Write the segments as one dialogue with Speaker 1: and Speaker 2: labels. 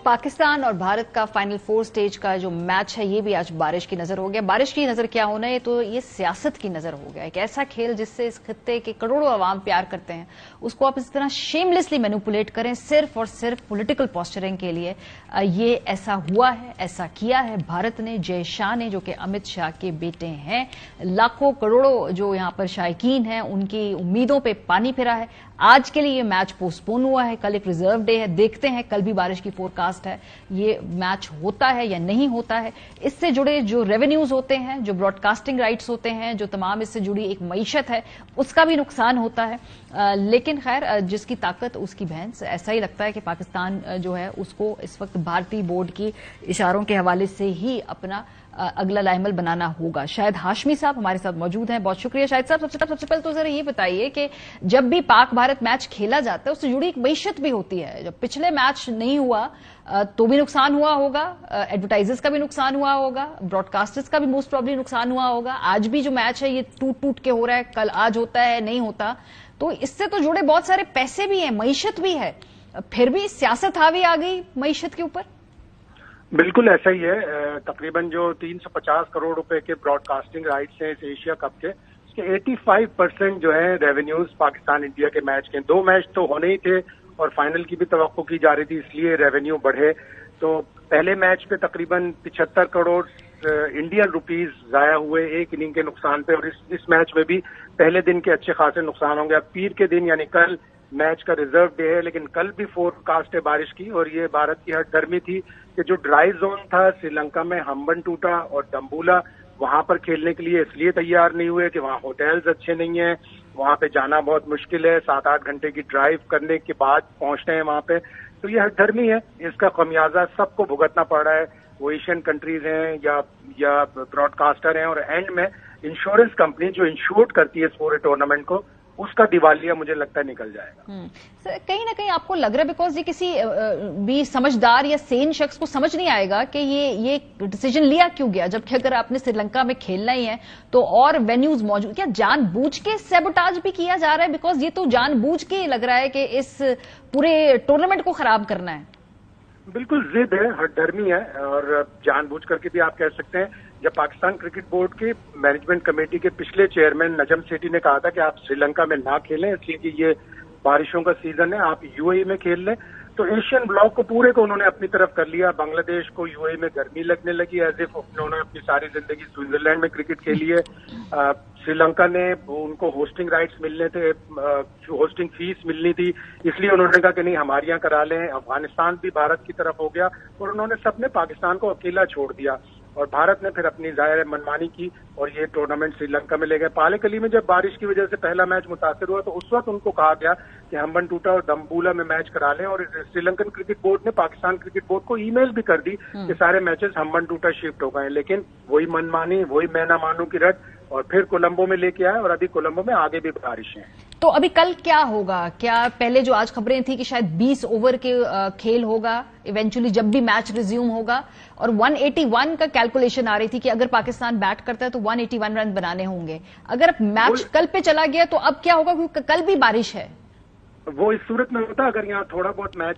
Speaker 1: पाकिस्तान और भारत का final 4 stage का जो मैच है ये भी आज बारिश की नजर हो गया। बारिश की नजर क्या होना है, तो ये सियासत की नजर हो गया। एक ऐसा खेल जिससे इस खित्ते के करोड़ों अवाम प्यार करते हैं, उसको आप इस तरह शेमलेसली मैनिपुलेट करें सिर्फ और सिर्फ पॉलिटिकल पोस्चरिंग के लिए। ये ऐसा हुआ है, ऐसा किया है भारत ने। जय शाह ने, जो कि अमित शाह के बेटे हैं, लाखों करोड़ों जो यहां पर शायकीन हैं, उनकी उम्मीदों पर पानी फिरा है। आज के लिए ये मैच पोस्टपोन हुआ है, कल एक रिजर्व डे है, देखते हैं कल भी बारिश की फोरकास्ट है, ये मैच होता है या नहीं होता है। इससे जुड़े जो रेवेन्यूज होते हैं, जो ब्रॉडकास्टिंग राइट्स होते हैं, जो तमाम इससे जुड़ी एक मईशत है, उसका भी नुकसान होता है। लेकिन खैर, जिसकी ताकत उसकी भैंस। ऐसा ही लगता है कि पाकिस्तान जो है उसको इस वक्त भारतीय बोर्ड की इशारों के हवाले से ही अपना अगला लाइमल बनाना होगा। शायद हाशमी साहब हमारे साथ मौजूद हैं, बहुत शुक्रिया शायद साहब। सबसे पहले तो जरा ये बताइए कि जब भी पाक भारत मैच खेला जाता है उससे जुड़ी एक मईशत भी होती है। जब पिछले मैच नहीं हुआ तो भी नुकसान हुआ होगा, एडवर्टाइजर्स का भी नुकसान हुआ होगा, ब्रॉडकास्टर्स का भी मोस्ट प्रॉब्ली नुकसान हुआ होगा। आज भी जो मैच है ये टूट टूट के हो रहा है, कल आज होता है नहीं होता, तो इससे तो जुड़े बहुत सारे पैसे भी हैं, मईशत भी है, फिर भी सियासत हावी आ गई मईशत के ऊपर।
Speaker 2: बिल्कुल ऐसा ही है। तकरीबन जो 350 करोड़ रुपए के ब्रॉडकास्टिंग राइट्स हैं इस एशिया कप के, उसके 85% जो है रेवेन्यूज पाकिस्तान इंडिया के मैच के। 2 मैच तो होने ही थे और फाइनल की भी तवक्को की जा रही थी, इसलिए रेवेन्यू बढ़े। तो पहले मैच पे तकरीबन 75 करोड़ इंडियन रुपीज जाया हुए एक इनिंग के नुकसान पे, और इस मैच में भी पहले दिन के अच्छे खासे नुकसान होंगे। अब पीर के दिन यानी कल मैच का रिजर्व डे है, लेकिन कल भी फोरकास्ट है बारिश की, और ये भारत की हठधर्मी थी कि जो ड्राई जोन था श्रीलंका में, हम्बनटूटा और डम्बूला, वहां पर खेलने के लिए इसलिए तैयार नहीं हुए कि वहां होटल्स अच्छे नहीं है, वहां पे जाना बहुत मुश्किल है, 7-8 घंटे की ड्राइव करने के बाद पहुंचते हैं वहां पे। तो ये हठधर्मी है, इसका खमियाजा सबको भुगतना पड़ रहा है। वो एशियन कंट्रीज हैं या ब्रॉडकास्टर हैं, और एंड में इंश्योरेंस कंपनी जो इंश्योर्ड करती है इस पूरे टूर्नामेंट को, उसका दिवालिया मुझे लगता है निकल जाएगा।
Speaker 1: सर, कहीं ना कहीं आपको लग रहा है बिकॉज ये किसी भी समझदार या सेन शख्स को समझ नहीं आएगा कि ये डिसीजन लिया क्यों गया, जबकि अगर आपने श्रीलंका में खेलना ही है तो और वेन्यूज मौजूद, क्या जानबूझ के सैबोटाज भी किया जा रहा है? बिकॉज ये तो जानबूझ के लग रहा है कि इस पूरे टूर्नामेंट को खराब करना है।
Speaker 2: बिल्कुल जिद है, हठधर्मी है, और जानबूझ करके भी आप कह सकते हैं। जब पाकिस्तान क्रिकेट बोर्ड के मैनेजमेंट कमेटी के पिछले चेयरमैन नजम सेठी ने कहा था कि आप श्रीलंका में ना खेलें इसलिए कि ये बारिशों का सीजन है, आप यूएई में खेल लें, तो एशियन ब्लॉक को पूरे को उन्होंने अपनी तरफ कर लिया। बांग्लादेश को यूएई में गर्मी लगने लगी, एज इफ उन्होंने अपनी सारी जिंदगी स्विट्जरलैंड में क्रिकेट खेली है। श्रीलंका ने, उनको होस्टिंग राइट्स मिलने थे, होस्टिंग फीस मिलनी थी, इसलिए उन्होंने कहा कि नहीं हमारे यहाँ करा लें। अफगानिस्तान भी भारत की तरफ हो गया, और उन्होंने सबने पाकिस्तान को अकेला छोड़ दिया, और भारत ने फिर अपनी जाहिर मनमानी की और ये टूर्नामेंट श्रीलंका में ले गए। पालेकली में जब बारिश की वजह से पहला मैच मुतासिर हुआ तो उस वक्त उनको कहा गया कि हम्बनटूटा और डम्बूला में मैच करा लें, और श्रीलंकन क्रिकेट बोर्ड ने पाकिस्तान क्रिकेट बोर्ड को ईमेल भी कर दी कि सारे मैचेस हम्बनटूटा शिफ्ट हो गए। लेकिन वही मनमानी, वही मैं ना मानू की रट, और फिर कोलंबो में लेके आए, और अभी कोलंबो में आगे भी बारिश है।
Speaker 1: तो अभी कल क्या होगा? क्या पहले जो आज खबरें थी कि शायद 20 ओवर के खेल होगा इवेंचुअली जब भी मैच रिज्यूम होगा, और 181 का कैलकुलेशन आ रही थी कि अगर पाकिस्तान बैट करता है तो 181 रन बनाने होंगे। अगर मैच कल पे चला गया तो अब क्या होगा, क्योंकि कल भी बारिश है?
Speaker 2: वो इस सूरत में होता अगर यहाँ थोड़ा बहुत मैच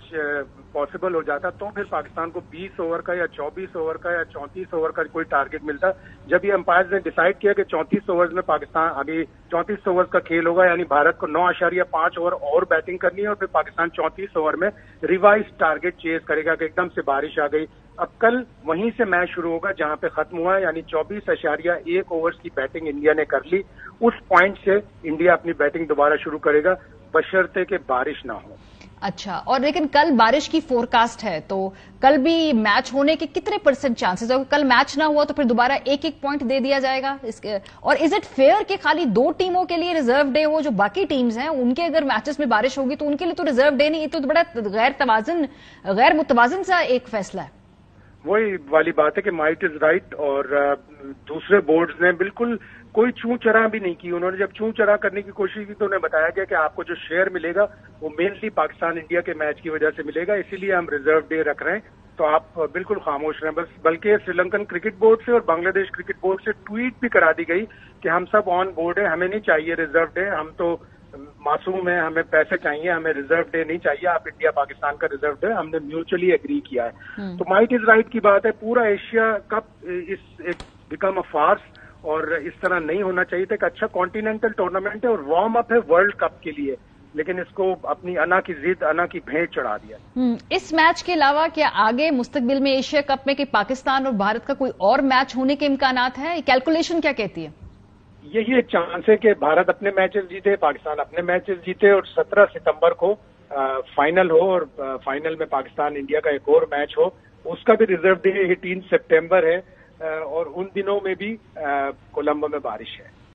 Speaker 2: पॉसिबल हो जाता तो फिर पाकिस्तान को 20 ओवर का या 24 ओवर का या 34 ओवर का कोई टारगेट मिलता। जब ये अंपायर्स ने डिसाइड किया कि 34 ओवर्स में पाकिस्तान, अभी 34 ओवर्स का खेल होगा, यानी भारत को 9.5 ओवर और बैटिंग करनी है, और फिर पाकिस्तान 34 ओवर में रिवाइज टारगेट चेज करेगा कि एकदम से बारिश आ गई। अब कल वहीं से मैच शुरू होगा जहां पे खत्म हुआ है, यानी 24.1 ओवर्स की बैटिंग इंडिया ने कर ली। उस पॉइंट से इंडिया अपनी बैटिंग दोबारा शुरू करेगा, बशर्ते कि बारिश ना हो।
Speaker 1: अच्छा, और लेकिन कल बारिश की फोरकास्ट है, तो कल भी मैच होने के कितने % चांसेस है? कल मैच ना हुआ तो फिर दोबारा एक पॉइंट दे दिया जाएगा इसके? और इज इट फेयर कि खाली 2 टीमों के लिए रिजर्व डे हो? जो बाकी टीम्स हैं उनके अगर मैचेस में बारिश होगी तो उनके लिए तो रिजर्व डे नहीं, ये तो बड़ा गैर मुतवाजन सा एक फैसला है।
Speaker 2: वही वाली बात है कि माइट इज राइट, और दूसरे बोर्ड्स ने बिल्कुल कोई चूं चरा भी नहीं की। उन्होंने जब चूं चरा करने की कोशिश की तो उन्हें बताया गया कि आपको जो शेयर मिलेगा वो मेनली पाकिस्तान इंडिया के मैच की वजह से मिलेगा, इसीलिए हम रिजर्व डे रख रहे हैं। तो आप बिल्कुल खामोश रहें। बल्कि श्रीलंकन क्रिकेट बोर्ड से और बांग्लादेश क्रिकेट बोर्ड से ट्वीट भी करा दी गई कि हम सब ऑन बोर्ड है, हमें नहीं चाहिए रिजर्व डे, हम तो मासूम है, हमें पैसे चाहिए, हमें रिजर्व डे नहीं चाहिए, आप इंडिया पाकिस्तान का रिजर्व डे, हमने म्यूचुअली एग्री किया है। तो माइट इज राइट की बात है, पूरा एशिया कप इस बिकम अ फार्स, और इस तरह नहीं होना चाहिए था। एक अच्छा कॉन्टिनेंटल टूर्नामेंट है और वार्म अप है वर्ल्ड कप के लिए, लेकिन इसको अपनी अना की जिद, अना की भेंट चढ़ा दिया।
Speaker 1: इस मैच के अलावा क्या आगे मुस्तकबिल में एशिया कप में कि पाकिस्तान और भारत का कोई और मैच होने के इम्कानात है? कैलकुलेशन क्या कहती है?
Speaker 2: यही एक चांस है कि भारत अपने मैचेस जीते, पाकिस्तान अपने मैचेस जीते, और 17 सितंबर को फाइनल हो, और फाइनल में पाकिस्तान इंडिया का एक और मैच हो। उसका भी रिजर्व डे 18 सितंबर है, और उन दिनों में भी कोलंबो में बारिश है।